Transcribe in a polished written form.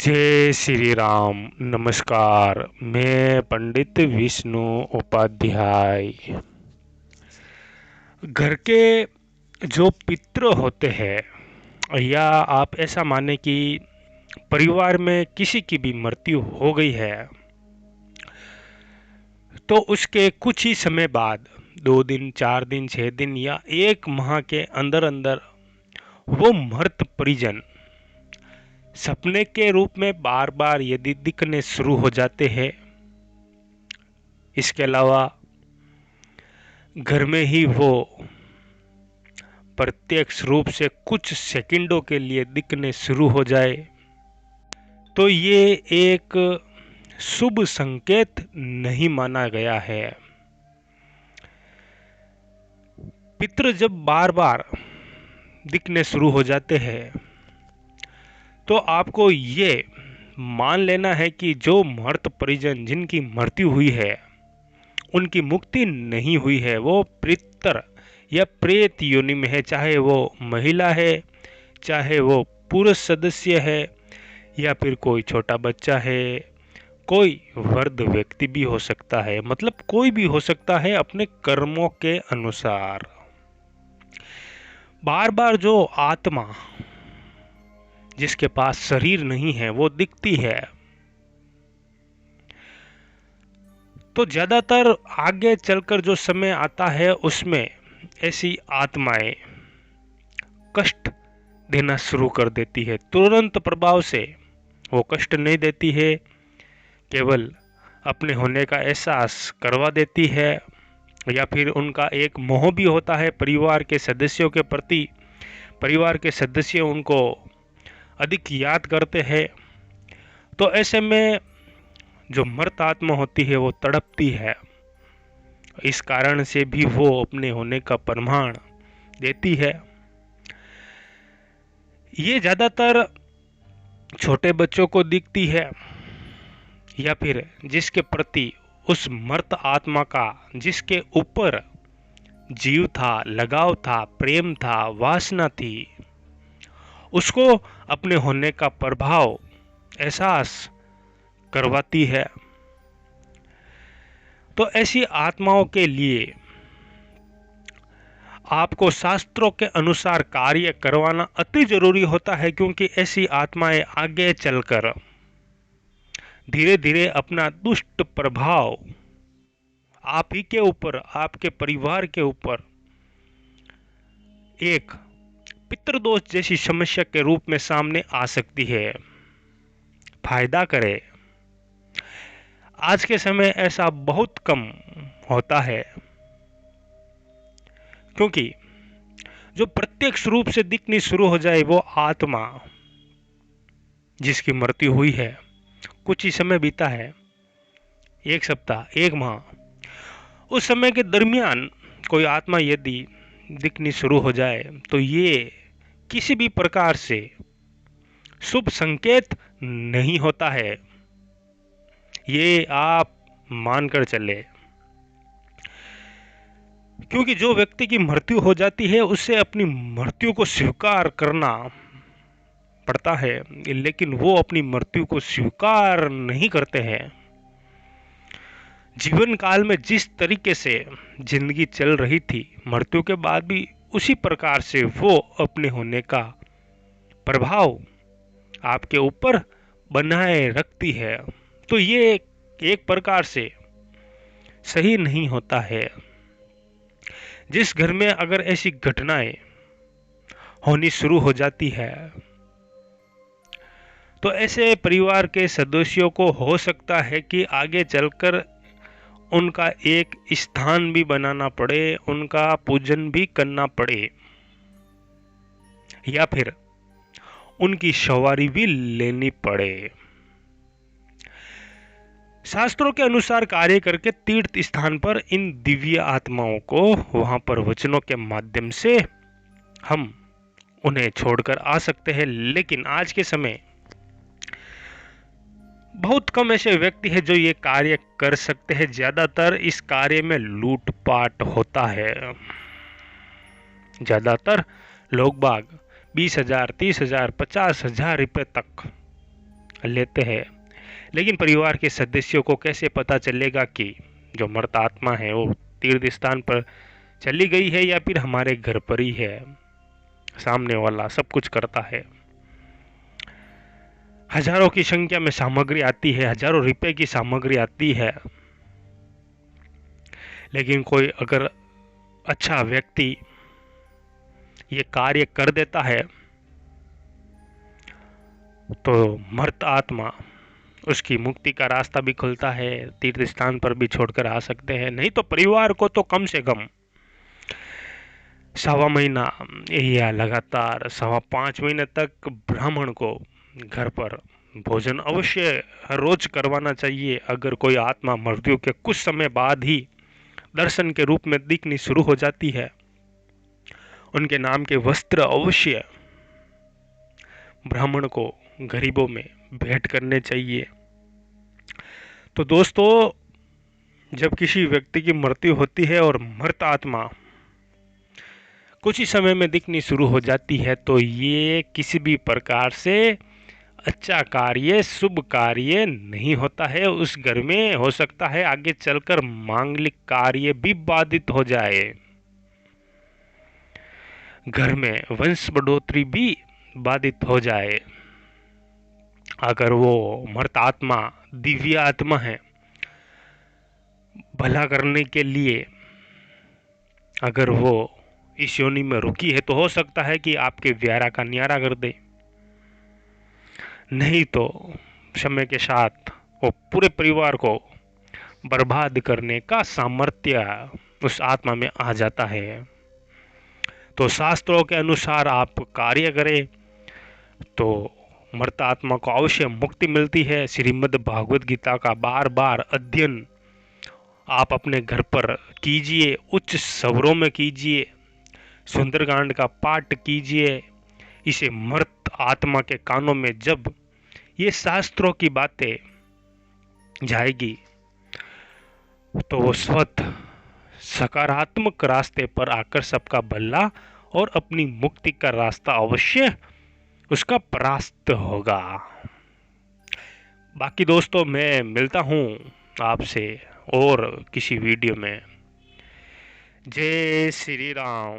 जय श्री राम। नमस्कार। मैं पंडित विष्णु उपाध्याय। घर के जो पितृ होते हैं या आप ऐसा माने कि परिवार में किसी की भी मृत्यु हो गई है तो उसके कुछ ही समय बाद 2 दिन 4 दिन 6 दिन या 1 माह के अंदर अंदर वो मृत परिजन सपने के रूप में बार बार यदि दिखने शुरू हो जाते हैं। इसके अलावा घर में ही वो प्रत्यक्ष रूप से कुछ सेकंडों के लिए दिखने शुरू हो जाए तो ये एक शुभ संकेत नहीं माना गया है। पितृ जब बार बार दिखने शुरू हो जाते हैं तो आपको ये मान लेना है कि जो मृत परिजन जिनकी मृत्यु हुई है उनकी मुक्ति नहीं हुई है, वो पितर या प्रेत योनि में है। चाहे वो महिला है, चाहे वो पुरुष सदस्य है, या फिर कोई छोटा बच्चा है, कोई वृद्ध व्यक्ति भी हो सकता है, मतलब कोई भी हो सकता है अपने कर्मों के अनुसार। बार बार जो आत्मा जिसके पास शरीर नहीं है वो दिखती है तो ज्यादातर आगे चलकर जो समय आता है उसमें ऐसी आत्माएं कष्ट देना शुरू कर देती है। तुरंत प्रभाव से वो कष्ट नहीं देती है, केवल अपने होने का एहसास करवा देती है, या फिर उनका एक मोह भी होता है परिवार के सदस्यों के प्रति। परिवार के सदस्य उनको अधिक याद करते हैं तो ऐसे में जो मृत आत्मा होती है वो तड़पती है। इस कारण से भी वो अपने होने का प्रमाण देती है। ये ज्यादातर छोटे बच्चों को दिखती है या फिर जिसके प्रति उस मृत आत्मा का, जिसके ऊपर जीव था, लगाव था, प्रेम था, वासना थी, उसको अपने होने का प्रभाव एहसास करवाती है। तो ऐसी आत्माओं के लिए आपको शास्त्रों के अनुसार कार्य करवाना अति जरूरी होता है, क्योंकि ऐसी आत्माएं आगे चलकर धीरे धीरे अपना दुष्ट प्रभाव आप ही के ऊपर, आपके परिवार के ऊपर एक पितृदोष जैसी समस्या के रूप में सामने आ सकती है, फायदा करे। आज के समय ऐसा बहुत कम होता है, क्योंकि जो प्रत्यक्ष रूप से दिखनी शुरू हो जाए वो आत्मा जिसकी मृत्यु हुई है, कुछ ही समय बीता है, 1 सप्ताह 1 माह, उस समय के दरमियान कोई आत्मा यदि दिखनी शुरू हो जाए तो ये किसी भी प्रकार से शुभ संकेत नहीं होता है। ये आप मानकर चले, क्योंकि जो व्यक्ति की मृत्यु हो जाती है उससे अपनी मृत्यु को स्वीकार करना पड़ता है, लेकिन वो अपनी मृत्यु को स्वीकार नहीं करते हैं। जीवन काल में जिस तरीके से जिंदगी चल रही थी, मृत्यु के बाद भी उसी प्रकार से वो अपने होने का प्रभाव आपके ऊपर बनाए रखती है। तो ये एक प्रकार से सही नहीं होता है। जिस घर में अगर ऐसी घटनाएं होनी शुरू हो जाती है तो ऐसे परिवार के सदस्यों को हो सकता है कि आगे चलकर उनका एक स्थान भी बनाना पड़े, उनका पूजन भी करना पड़े, या फिर उनकी सवारी भी लेनी पड़े। शास्त्रों के अनुसार कार्य करके तीर्थ स्थान पर इन दिव्य आत्माओं को वहां पर वचनों के माध्यम से हम उन्हें छोड़कर आ सकते हैं। लेकिन आज के समय बहुत कम ऐसे व्यक्ति हैं जो ये कार्य कर सकते हैं। ज्यादातर इस कार्य में लूटपाट होता है। ज्यादातर लोग बाग 20,000, 30,000, 50,000 रुपए तक लेते हैं, लेकिन परिवार के सदस्यों को कैसे पता चलेगा कि जो मृत आत्मा है वो तीर्थ स्थान पर चली गई है या फिर हमारे घर पर ही है। सामने वाला सब कुछ करता है। हजारों की संख्या में सामग्री आती है, हजारों रुपए की सामग्री आती है, लेकिन कोई अगर अच्छा व्यक्ति ये कार्य कर देता है तो मर्त आत्मा उसकी मुक्ति का रास्ता भी खुलता है, तीर्थ स्थान पर भी छोड़कर आ सकते हैं। नहीं तो परिवार को तो कम से कम 1.25 महीना या लगातार 5.25 महीने तक ब्राह्मण को घर पर भोजन अवश्य हर रोज करवाना चाहिए। अगर कोई आत्मा मृत्यु के कुछ समय बाद ही दर्शन के रूप में दिखनी शुरू हो जाती है, उनके नाम के वस्त्र अवश्य ब्राह्मण को गरीबों में भेंट करने चाहिए। तो दोस्तों, जब किसी व्यक्ति की मृत्यु होती है और मृत आत्मा कुछ ही समय में दिखनी शुरू हो जाती है, तो ये किसी भी प्रकार से अच्छा कार्य, शुभ कार्य नहीं होता है। उस घर में हो सकता है आगे चलकर मांगलिक कार्य भी बाधित हो जाए, घर में वंश बढ़ोतरी भी बाधित हो जाए। अगर वो मर्त आत्मा दिव्य आत्मा है, भला करने के लिए अगर वो इस योनि में रुकी है, तो हो सकता है कि आपके व्यारा का न्यारा कर दे। नहीं तो समय के साथ वो पूरे परिवार को बर्बाद करने का सामर्थ्य उस आत्मा में आ जाता है। तो शास्त्रों के अनुसार आप कार्य करें तो मर्त आत्मा को अवश्य मुक्ति मिलती है। श्रीमद् भागवत गीता का बार बार अध्ययन आप अपने घर पर कीजिए, उच्च स्वरों में कीजिए, सुंदरकांड का पाठ कीजिए। इसे मर्त आत्मा के कानों में जब ये शास्त्रों की बातें जाएगी तो वो स्वतः सकारात्मक रास्ते पर आकर सबका भला और अपनी मुक्ति का रास्ता अवश्य उसका परास्त होगा। बाकी दोस्तों, मैं मिलता हूँ आपसे और किसी वीडियो में। जय श्री राम।